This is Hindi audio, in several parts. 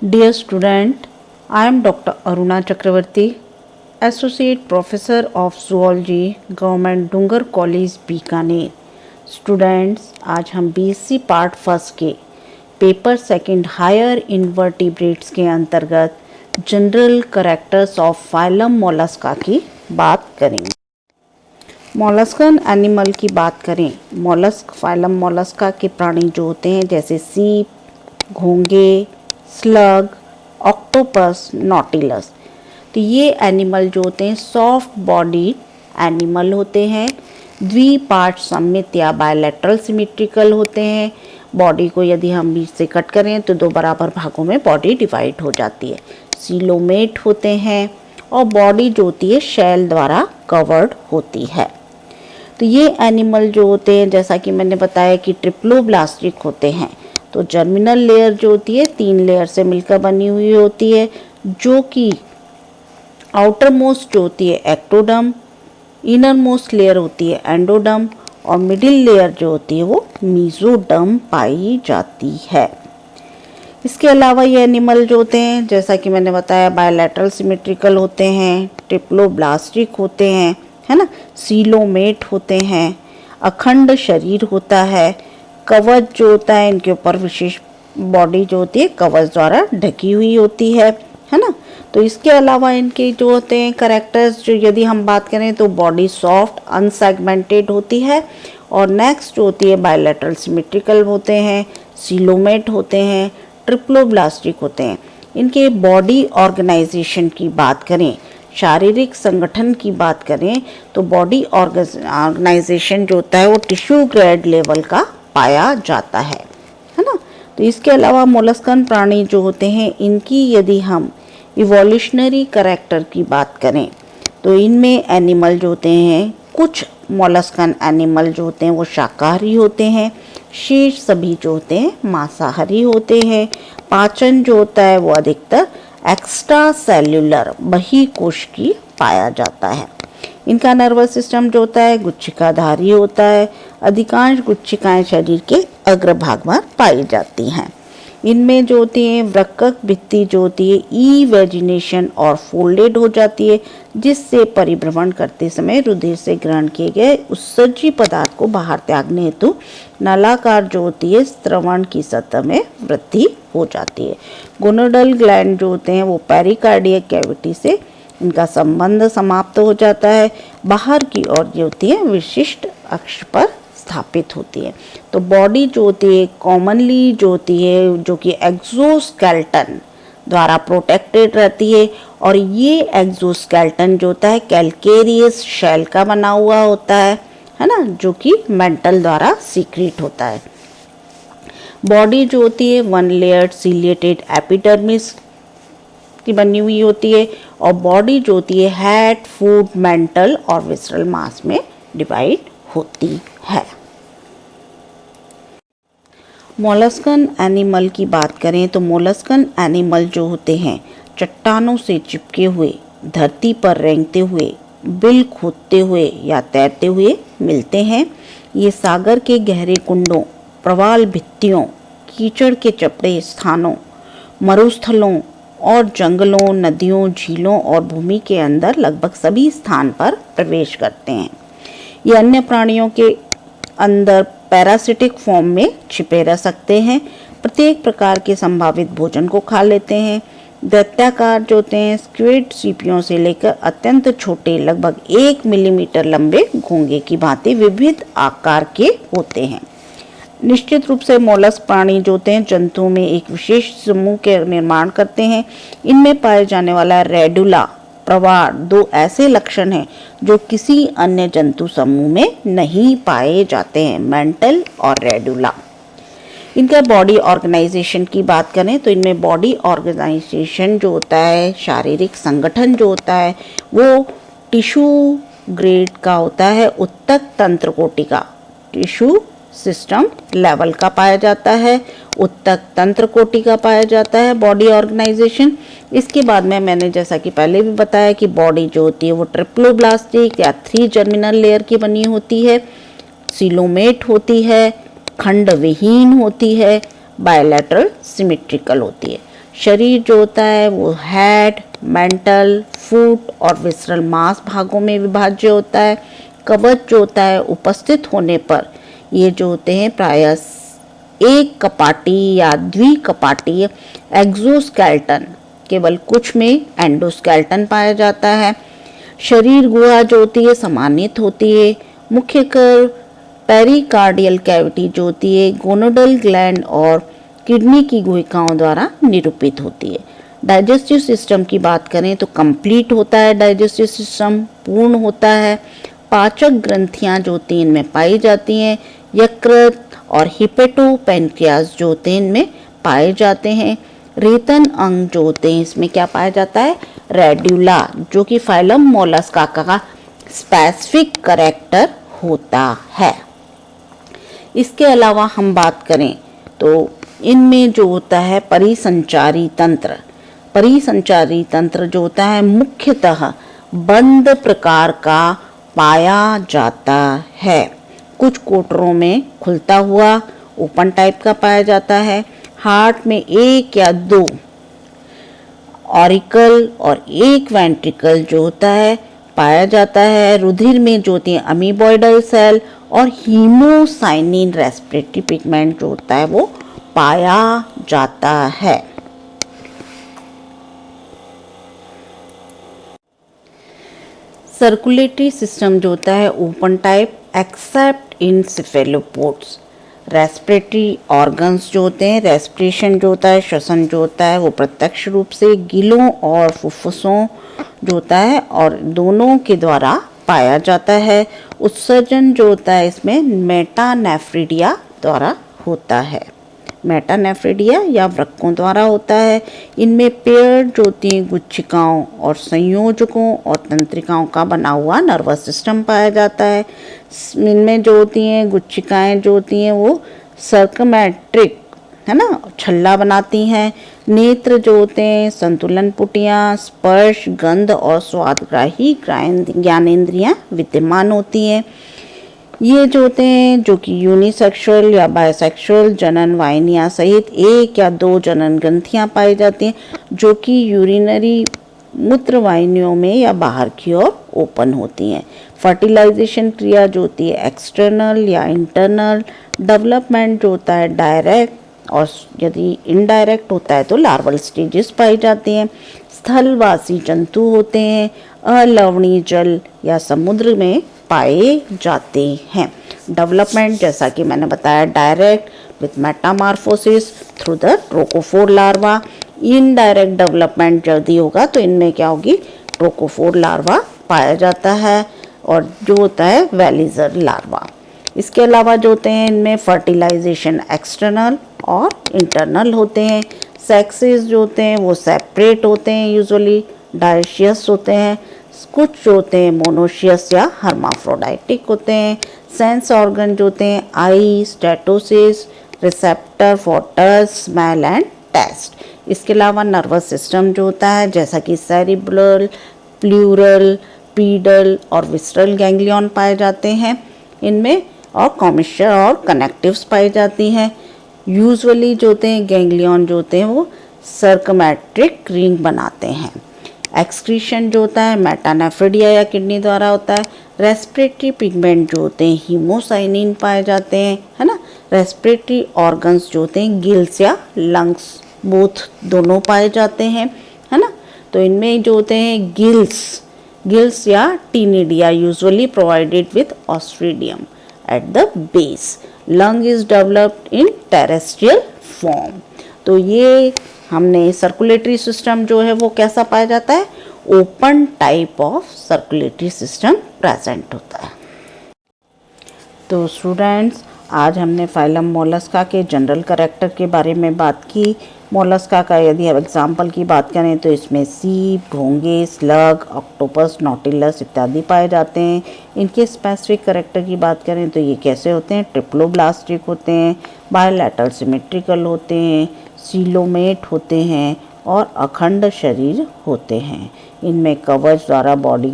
Dear student, I am Dr. Aruna Chakravarti, Associate Professor of Zoology, Government Dungar college Bikaner. Students, आज हम बीएससी पार्ट फर्स्ट के पेपर सेकंड हायर इनवर्टिब्रेट्स के अंतर्गत general characters of phylum Mollusca की बात करेंगे। मोलस्कन एनिमल की बात करें, मोलस्क फाइलम मोलस्का के प्राणी जो होते हैं जैसे सीप, घोंगे, स्लग, ऑक्टोपस, नॉटिलस। तो ये एनिमल जो होते हैं सॉफ्ट बॉडी एनिमल होते हैं, द्विपार्श्व सममित या बायलैटरल सिमेट्रिकल होते हैं। बॉडी को यदि हम बीच से कट करें तो दो बराबर भागों में बॉडी डिवाइड हो जाती है। सीलोमेट होते हैं और बॉडी जो होती है शेल द्वारा कवर्ड होती है। तो ये एनिमल जो होते हैं जैसा कि मैंने बताया कि ट्रिप्लोब्लास्टिक होते हैं। तो जर्मिनल लेयर जो होती है 3 लेयर से मिलकर बनी हुई होती है, जो कि आउटर मोस्ट जो होती है एक्टोडर्म, इनर मोस्ट लेयर होती है एंडोडर्म और मिडिल लेयर जो होती है वो मेसोडर्म पाई जाती है। इसके अलावा ये एनिमल जो होते हैं जैसा कि मैंने बताया बायलैटरल सिमेट्रिकल होते हैं, ट्रिप्लोब्लास्टिक होते हैं, है ना, सीलोमेट होते हैं, अखंड शरीर होता है, कवच जो होता है इनके ऊपर विशेष बॉडी जो होती है कवच द्वारा ढकी हुई होती है ना। तो इसके अलावा इनके जो होते हैं कैरेक्टर्स जो यदि हम बात करें तो बॉडी सॉफ्ट अनसेगमेंटेड होती है और नेक्स्ट जो होती है बायलैटरल सिमेट्रिकल होते हैं, सीलोमेट होते हैं, ट्रिप्लोब्लास्टिक होते हैं। इनके बॉडी ऑर्गेनाइजेशन की बात करें, शारीरिक संगठन की बात करें तो बॉडी ऑर्गेनाइजेशन जो होता है वो टिश्यू ग्रेड लेवल का पाया जाता है ना। तो इसके अलावा मोलस्कन प्राणी जो होते हैं इनकी यदि हम इवोल्यूशनरी कैरेक्टर की बात करें तो इनमें एनिमल जो होते हैं, कुछ मोलस्कन एनिमल जो होते हैं वो शाकाहारी होते हैं, शेष सभी जो होते हैं मांसाहारी होते हैं। पाचन जो होता है वो अधिकतर एक्स्ट्रा सेल्यूलर बहिकोशिकीय पाया जाता है। इनका नर्वस सिस्टम जो होता है गुच्छिकाधारी होता है। अधिकांश गुच्छिकाएं शरीर के अग्रभाग में पाई जाती हैं। इनमें जो होती है वृक्क भित्ति जो होती है ई वेजिनेशन और फोल्डेड हो जाती है, जिससे परिभ्रमण करते समय रुधिर से ग्रहण किए गए उत्सर्जी पदार्थ को बाहर त्यागने हेतु नलाकार जो होती है स्रवण की सतह में वृद्धि हो जाती है। गोनोडल ग्लैंड जो होते हैं वो पेरिकार्डियक कैविटी से इनका संबंध समाप्त हो जाता है। बाहर की ओर जो होती है विशिष्ट अक्ष पर स्थापित होती है। तो बॉडी जो होती है कॉमनली जो होती है जो कि एक्सोस्केलेटन द्वारा प्रोटेक्टेड रहती है और ये एक्सोस्केलेटन जो होता है कैल्केरियस शेल का बना हुआ होता है ना, जो कि मेंटल द्वारा सीक्रेट होता है। बॉडी जो होती है 1 लेयर्ड सीलिएटेड एपिडर्मिस की बनी हुई होती है और बॉडी जो होती है हेड, फूट, मेंटल और विसरल मास में डिवाइड होती है। मोलस्कन एनिमल की बात करें तो मोलस्कन एनिमल जो होते हैं चट्टानों से चिपके हुए, धरती पर रेंगते हुए, बिल खोदते हुए या तैरते हुए मिलते हैं। ये सागर के गहरे कुंडों, प्रवाल भित्तियों, कीचड़ के चपड़े स्थानों, मरुस्थलों और जंगलों, नदियों, झीलों और भूमि के अंदर लगभग सभी स्थान पर प्रवेश करते हैं। ये अन्य प्राणियों के अंदर पैरासिटिक फॉर्म में छिपे रह सकते हैं। प्रत्येक प्रकार के संभावित भोजन को खा लेते हैं। दैत्याकार जो होते हैं स्क्विड सीपियों से लेकर अत्यंत छोटे लगभग 1 मिलीमीटर लंबे घोंगे की भांति विविध आकार के होते हैं। निश्चित रूप से मोलस्क प्राणी जो होते हैं जंतुओं में एक विशेष समूह के निर्माण करते हैं। इनमें पाए जाने वाला रेडुला, प्रवार 2 ऐसे लक्षण हैं जो किसी अन्य जंतु समूह में नहीं पाए जाते हैं, मेंटल और रेडुला। इनका बॉडी ऑर्गेनाइजेशन की बात करें तो इनमें बॉडी ऑर्गेनाइजेशन जो होता है, शारीरिक संगठन जो होता है वो टिश्यू ग्रेड का होता है, उत्तक तंत्र कोटि का टिश्यू सिस्टम लेवल का पाया जाता है, उत्तक तंत्र कोटि का पाया जाता है बॉडी ऑर्गेनाइजेशन। इसके बाद में मैंने जैसा कि पहले भी बताया कि बॉडी जो होती है वो ट्रिप्लोब्लास्टिक या 3 जर्मिनल लेयर की बनी होती है, सीलोमेट होती है, खंड विहीन होती है, बायलैटरल सिमेट्रिकल होती है। शरीर जो होता है वो हेड, मेंटल, फुट और विसरल मांस भागों में विभाज्य होता है। कवच जो होता है उपस्थित होने पर ये जो होते हैं प्रायः एक कपाटी या द्विकपाटी एक्सोस्केलेटन, केवल कुछ में एंडोस्केलेटन पाया जाता है। शरीर गुहा जो होती है समानित होती है। मुख्यकर पेरिकार्डियल कैविटी जो होती है गोनोडल ग्लैंड और किडनी की गुहिकाओं द्वारा निरूपित होती है। डाइजेस्टिव सिस्टम की बात करें तो कंप्लीट होता है, डाइजेस्टिव सिस्टम पूर्ण होता है। पाचक ग्रंथियां जो होती हैं इनमें पाई जाती हैं। यकृत और हिपेटो पैनक्रियास जो होते हैं इनमें पाए जाते हैं। रेतन अंग जो होते हैं इसमें क्या पाया जाता है, रेड्यूला, जो कि फाइलम मोलस्का का स्पेसिफिक कैरेक्टर होता है। इसके अलावा हम बात करें तो इनमें जो होता है परिसंचारी तंत्र, परिसंचारी तंत्र जो होता है मुख्यतः बंद प्रकार का पाया जाता है। कुछ कोटरों में खुलता हुआ ओपन टाइप का पाया जाता है। हार्ट में एक या दो ऑरिकल और एक वेंट्रिकल जो होता है पाया जाता है। रुधिर में जो होती है अमीबॉइडल सेल और हीमोसाइनिन रेस्पिरेटरी पिगमेंट जो होता है वो पाया जाता है। सर्कुलेटरी सिस्टम जो होता है ओपन टाइप एक्सेप्ट इन सेफेलोपोड्स। रेस्पिरेटरी ऑर्गन्स जो होते हैं, रेस्पिरेशन जो होता है, श्वसन जो होता है वो प्रत्यक्ष रूप से गिलों और फुफ्फुसों जो होता है और दोनों के द्वारा पाया जाता है। उत्सर्जन जो होता है इसमें मेटानेफ्रिडिया द्वारा होता है, मेटानेफ्रिडिया या वृक्कों द्वारा होता है। इनमें पेड़ जो होती हैं गुच्छिकाओं और संयोजकों और तंत्रिकाओं का बना हुआ नर्वस सिस्टम पाया जाता है। इनमें जो होती हैं गुच्छिकाएं जो होती हैं वो सर्कमेट्रिक है ना, छल्ला बनाती हैं। नेत्र जो होते हैं संतुलन पुटियाँ, स्पर्श, गंध और स्वादग्राही ज्ञानेंद्रियाँ विद्यमान होती हैं। ये जो होते हैं जो कि यूनिसेक्सुअल या बायसेक्सुअल जनन वाहिनियाँ सहित एक या दो जनन ग्रंथियाँ पाई जाती हैं जो कि यूरिनरी मूत्र वाहिनियों में या बाहर की ओर ओपन होती हैं। फर्टिलाइजेशन क्रिया जो होती है एक्सटर्नल या इंटरनल। डेवलपमेंट जो होता है डायरेक्ट और यदि इनडायरेक्ट होता है तो लार्वल स्टेजेस पाई जाती हैं। स्थलवासी जंतु होते हैं, अलवणीय जल या समुद्र में पाए जाते हैं। डेवलपमेंट जैसा कि मैंने बताया direct with Metamorphosis through the trochophore larva. Indirect development जल्दी होगा तो इनमें क्या होगी, ट्रोकोफोर लार्वा पाया जाता है और जो होता है वेलिजर लार्वा। इसके अलावा जो होते हैं इनमें फर्टिलाइजेशन एक्सटर्नल और इंटरनल होते हैं। सेक्सेस जो होते हैं वो सेपरेट होते हैं, यूजुअली डायशियस होते हैं। कुछ जो होते हैं मोनोशियस या हर्माफ्रोडाइटिक होते हैं। सेंस ऑर्गन जो होते हैं eye, statocysts, receptor for touch, smell and taste. इसके अलावा नर्वस सिस्टम जो होता है जैसा कि सेरिब्रल, प्लूरल, पीडल और विसरल गैंग्लियन पाए जाते हैं इनमें, और कॉमिशर और कनेक्टिव्स पाई जाती हैं। यूजुअली जो होते हैं गैंग्लियन जो होते हैं वो सर्कमेट्रिक रिंग बनाते हैं। एक्सक्रीशन जो होता है मेटानेफ्रिडिया या किडनी द्वारा होता है। रेस्पिरेटरी पिगमेंट जो होते हैं हीमोसाइनिन पाए जाते हैं, है ना। रेस्पिरेटरी ऑर्गन्स जो होते हैं गिल्स या लंग्स बोथ दोनों पाए जाते हैं, है ना। तो इनमें जो होते हैं गिल्स या ctenidia usually provided with osphradium at the base. Lung is developed in terrestrial form. तो ये हमने सर्कुलेटरी सिस्टम जो है वो कैसा पाया जाता है, open type of circulatory system present होता है। तो स्टूडेंट्स आज हमने फाइलम मोलस्का के जनरल कैरेक्टर के बारे में बात की। मोलस्का का यदि हम एग्जाम्पल की बात करें तो इसमें सीप, घोंगे, स्लग, ऑक्टोपस, नॉटिलस इत्यादि पाए जाते हैं। इनके स्पेसिफिक कैरेक्टर की बात करें तो ये कैसे होते हैं, ट्रिप्लोब्लास्टिक होते हैं, बायलैटरल सिमेट्रिकल होते हैं, सीलोमेट होते हैं और अखंड शरीर होते हैं। इनमें कवच द्वारा बॉडी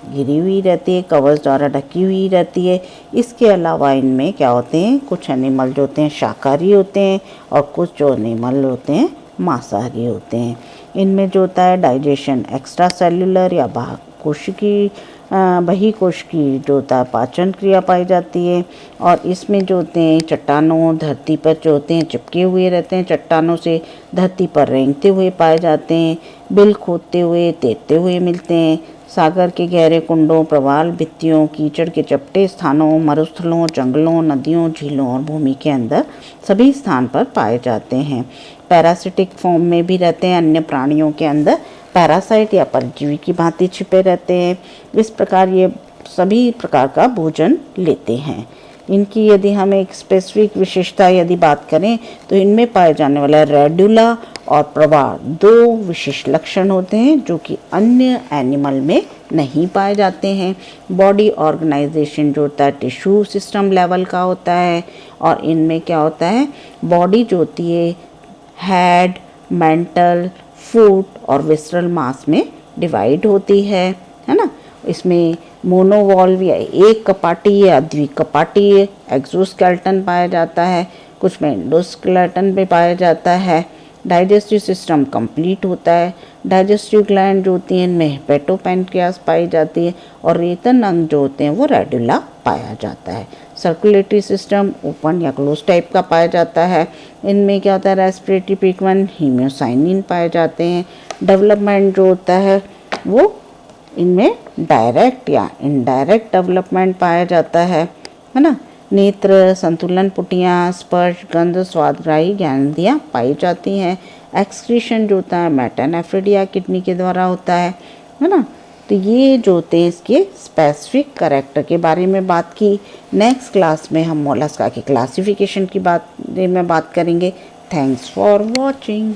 घिरी हुई रहती है, कवच द्वारा ढकी हुई रहती है। इसके अलावा इनमें क्या होते हैं, कुछ एनिमल जो होते हैं शाकाहारी होते हैं और कुछ जो एनिमल होते हैं मांसाहारी होते हैं। इनमें जो होता है डाइजेशन एक्स्ट्रा सेल्युलर या बाह्यकोशिकी बहिकोशिकीय जो होता है पाचन क्रिया पाई जाती है। और इसमें जो होते हैं चट्टानों धरती पर जो होते हैं चिपके हुए रहते हैं, चट्टानों से धरती पर रेंगते हुए पाए जाते हैं, बिल खोदते हुए तैरते हुए मिलते हैं। सागर के गहरे कुंडों, प्रवाल भित्तियों, कीचड़ के चपटे स्थानों, मरुस्थलों, जंगलों, नदियों, झीलों और भूमि के अंदर सभी स्थान पर पाए जाते हैं। पैरासिटिक फॉर्म में भी रहते हैं, अन्य प्राणियों के अंदर पैरासाइट या परजीवी की भांति छिपे रहते हैं। इस प्रकार ये सभी प्रकार का भोजन लेते हैं। इनकी यदि हम एक स्पेसिफिक विशेषता यदि बात करें तो इनमें पाए जाने वाला रेडुला और प्रवाल दो विशिष्ट लक्षण होते हैं जो कि अन्य एनिमल में नहीं पाए जाते हैं। बॉडी ऑर्गेनाइजेशन जो होता है टिश्यू सिस्टम लेवल का होता है। और इनमें क्या होता है, बॉडी जो होती है हेड, मेंटल, फुट और विसरल मास में डिवाइड होती है ना। इसमें मोनोवॉल्व या एक कपाटी या द्विकपाटी एक्सोस्केलेटन पाया जाता है, कुछ में एंडोस्केलेटन भी पाया जाता है। डाइजेस्टिव सिस्टम कंप्लीट होता है। डाइजेस्टिव ग्लैंड जो होती हैं इनमें हेपेटोपैनक्रियास पाई जाती है और रेतन अंग जो होते हैं वो रेडुला पाया जाता है। सर्कुलेटरी सिस्टम ओपन या क्लोज टाइप का पाया जाता है। इनमें क्या होता है, रेस्पिरेटरी पिगमेंट हीमोसाइनिन पाए जाते हैं। डेवलपमेंट जो होता है वो इनमें डायरेक्ट या इनडायरेक्ट डेवलपमेंट पाया जाता है ना। नेत्र, संतुलन पुटियाँ, स्पर्श, गंध, स्वादग्राही ग्रंथियाँ पाई जाती हैं। एक्सक्रीशन जो होता है मेटानेफ्रिड या किडनी के द्वारा होता है ना। तो ये जो होते हैं इसके स्पेसिफिक कैरेक्टर के बारे में बात की। नेक्स्ट क्लास में हम मोलस्का की क्लासिफिकेशन की बात करेंगे। Thanks for watching.